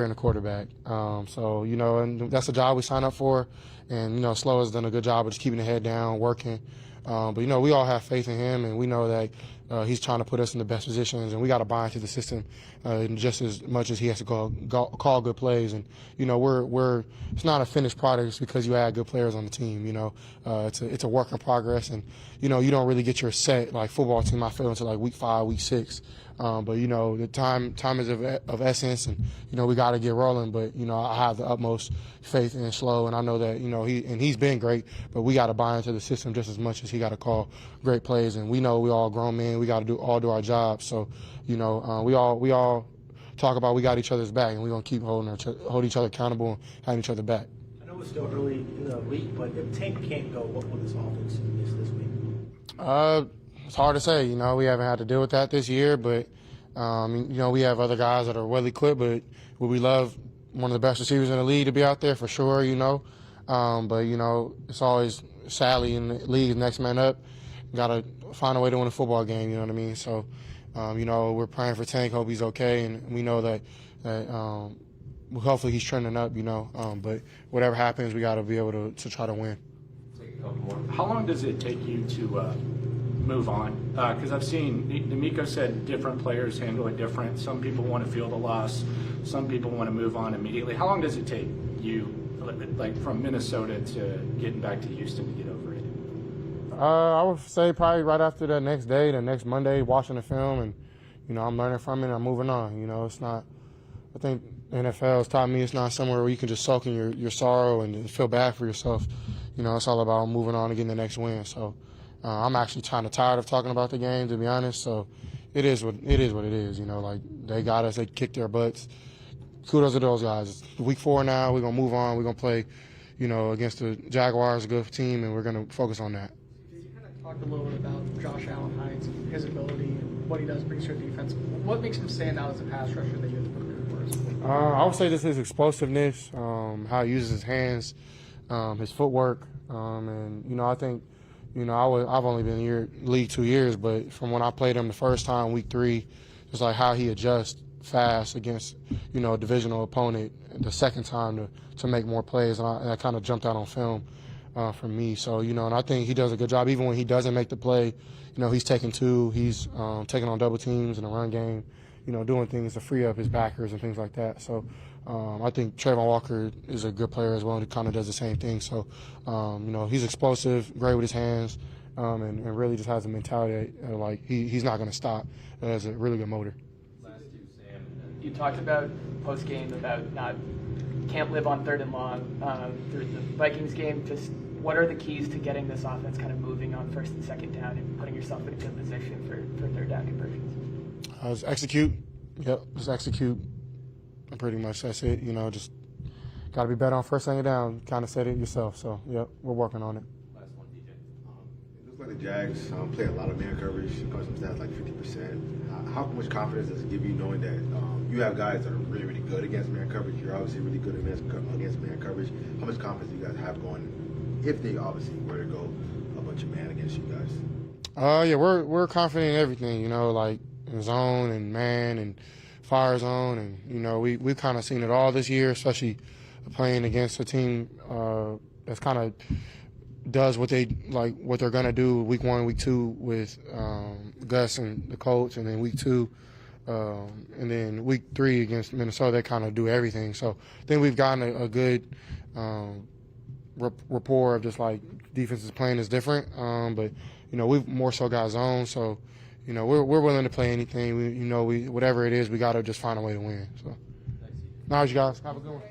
and the quarterback. So, and that's a job we signed up for. And, Slow has done a good job of just keeping the head down, working. But, we all have faith in him, and we know that he's trying to put us in the best positions, and we got to buy into the system just as much as he has to call good plays. And, we're it's not a finished product just because you add good players on the team. It's a work in progress, and, you don't really get your set, like, football team, I feel, until, like, week 5, week 6. But, the time is of essence, and, we got to get rolling. But, I have the utmost faith in Slow, and I know that, he's been great, but we got to buy into the system just as much as he got to call great plays. And we know we all grown men, we got to all do our jobs. So, we all talk about we got each other's back, and we're going to keep hold each other accountable and having each other back. I know it's still early in the week, but if Tank can't go, what will this offense miss this week? It's hard to say. We haven't had to deal with that this year, but, we have other guys that are well equipped, but would we love one of the best receivers in the league to be out there for sure, but, it's always sadly in the league, next man up. Got to find a way to win a football game, you know what I mean? So, we're praying for Tank, hope he's okay, and we know that hopefully he's trending up, but whatever happens, we got to be able to try to win. Take a couple more. How long does it take you to move on? Because I've seen DeMeco said different players handle it different. Some people want to feel the loss. Some people want to move on immediately. How long does it take you, like from Minnesota to getting back to Houston to get over it? I would say probably right after the next day, the next Monday, watching the film, and I'm learning from it and I'm moving on. It's not. I think the NFL has taught me it's not somewhere where you can just soak in your sorrow and feel bad for yourself. It's all about moving on and getting the next win. So I'm actually kind of tired of talking about the game, to be honest. So it is what it is. Like they got us, they kicked their butts. Kudos to those guys. It's week 4 now. We're gonna move on. We're gonna play, against the Jaguars, a good team, and we're gonna focus on that. You kind of talked a little bit about Josh Allen Hines and his ability and what he does brings to a defense. What makes him stand out as a pass rusher that you have to put in for us? I would say just his explosiveness, how he uses his hands, his footwork, and I think, I've only been in the league 2 years, but from when I played him the first time, week 3, just like how he adjusts fast against, a divisional opponent the second time to make more plays, and that kind of jumped out on film for me. So, and I think he does a good job. Even when he doesn't make the play, he's taking 2, he's taking on double teams in the run game, doing things to free up his backers and things like that. So I think Trayvon Walker is a good player as well, and he kind of does the same thing. So, he's explosive, great with his hands, and really just has a mentality that, like, he's not going to stop. Has a really good motor. You talked about post-game about can't live on 3rd and long through the Vikings game. Just what are the keys to getting this offense kind of moving on 1st and 2nd down and putting yourself in a good position for 3rd down conversions? Just execute. Yep, just execute. Pretty much that's it. Just got to be better on 1st, 2nd down. Kind of said it yourself. So, yep, we're working on it. Last one, DJ. It looks like the Jags play a lot of man coverage. Probably some stats like 50%. How much confidence does it give you knowing that you have guys that are really, really good against man coverage? You're obviously really good against man coverage. How much confidence do you guys have going if they obviously were to go a bunch of man against you guys? Yeah, we're confident in everything. Like in zone and man and fire zone, and we've kind of seen it all this year, especially playing against a team that's kind of does what they're gonna do week 1, week 2 with Gus and the Colts, and then week 2, and then week 3 against Minnesota, they kind of do everything. So I think we've gotten a good rapport of just like defenses playing is different, but we've more so got zone. So we're willing to play anything. We whatever it is, we got to just find a way to win. So, nice, you guys. Have a good one.